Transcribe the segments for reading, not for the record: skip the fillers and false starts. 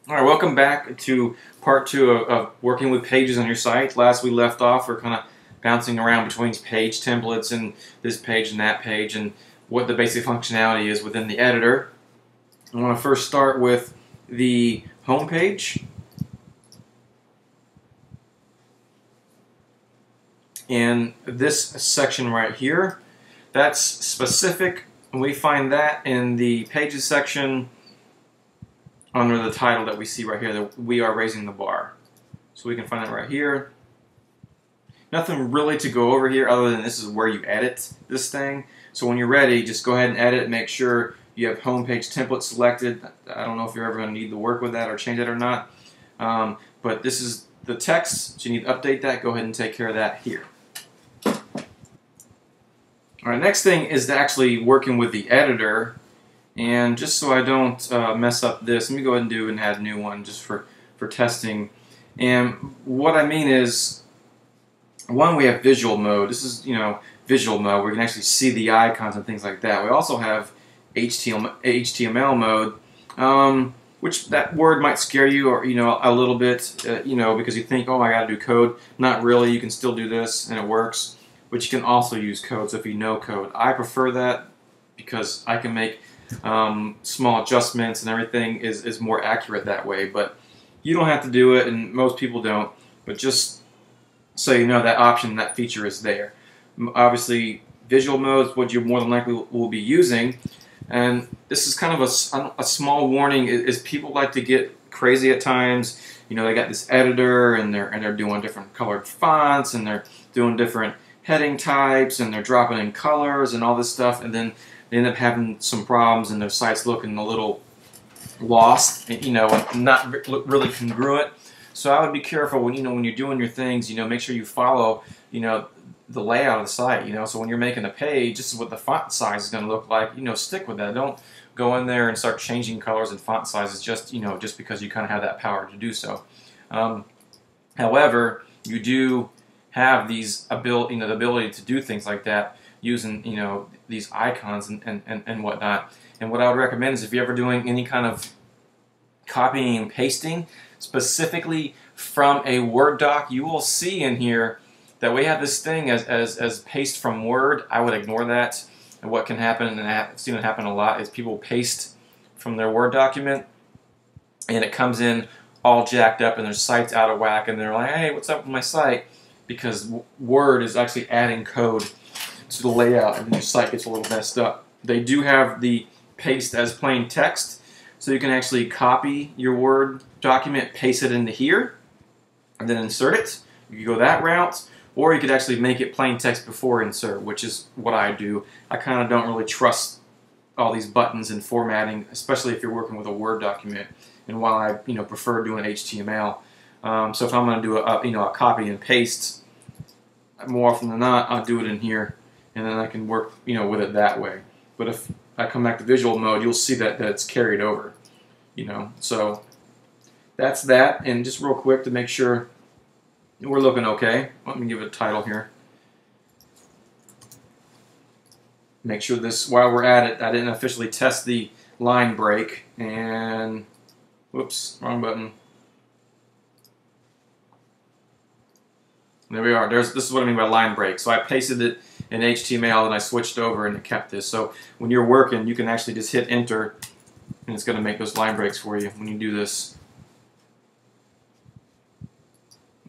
All right, welcome back to part two of working with pages on your site. Last we left off, we're kind of bouncing around between page templates and this page and that page and what the basic functionality is within the editor. I want to first start with the home page. And this section right here, that's specific, and we find that in the pages section under the title that we see right here, that we are raising the bar. So we can find that right here. Nothing really to go over here other than this is where you edit this thing. So when you're ready, just go ahead and edit. Make sure you have home page template selected. I don't know if you're ever going to need to work with that or change that or not. But this is the text, so you need to update that. Go ahead and take care of that here. All right, next thing is actually working with the editor. And just so I don't mess up this, let me go ahead and add a new one just for testing. And what I mean is, one, we have visual mode. This is, visual mode where you can actually see the icons and things like that. We also have HTML mode, which that word might scare you, or a little bit, because you think, oh, I got to do code. Not really. You can still do this and it works, but you can also use code. So if you know code, I prefer that because I can make small adjustments and everything is more accurate that way. But you don't have to do it, and most people don't. But just so you know, that option, that feature is there. Obviously, visual mode is what you more than likely will be using. And this is kind of a small warning: is people like to get crazy at times. They got this editor, and they're doing different colored fonts, and they're doing different heading types, and they're dropping in colors and all this stuff, and then they end up having some problems, and their site's looking a little lost, and not really congruent. So I would be careful when when you're doing your things. Make sure you follow the layout of the site. So when you're making a page, this is what the font size is going to look like. Stick with that. Don't go in there and start changing colors and font sizes just just because you kind of have that power to do so. However, you do have the ability to do things like that using these icons and whatnot. And what I would recommend is, if you're ever doing any kind of copying and pasting specifically from a Word doc, you will see in here that we have this thing as paste from Word. I would ignore that. And what can happen, and I've seen it happen a lot, is people paste from their Word document and it comes in all jacked up and their site's out of whack, and they're like, hey, what's up with my site? Because Word is actually adding code to the layout, and your site gets a little messed up. They do have the paste as plain text, so you can actually copy your Word document, paste it into here, and then insert it. You could go that route, or you could actually make it plain text before insert, which is what I do. I kind of don't really trust all these buttons and formatting, especially if you're working with a Word document. And while I prefer doing HTML, so if I'm going to do a copy and paste, more often than not, I'll do it in here, and then I can work with it that way. But if I come back to visual mode, you'll see that it's carried over. So that's that. And just real quick to make sure we're looking okay, let me give it a title here. Make sure this, while we're at it, I didn't officially test the line break, and whoops, wrong button. There we are. This is what I mean by line break. So I pasted it in HTML and I switched over and it kept this. So when you're working, you can actually just hit enter and it's going to make those line breaks for you when you do this.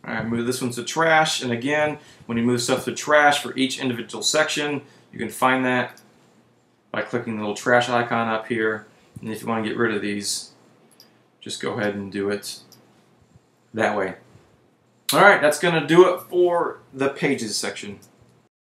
Alright, move this one to trash, and again, when you move stuff to trash for each individual section, you can find that by clicking the little trash icon up here. And if you want to get rid of these, just go ahead and do it that way. Alright, that's going to do it for the pages section.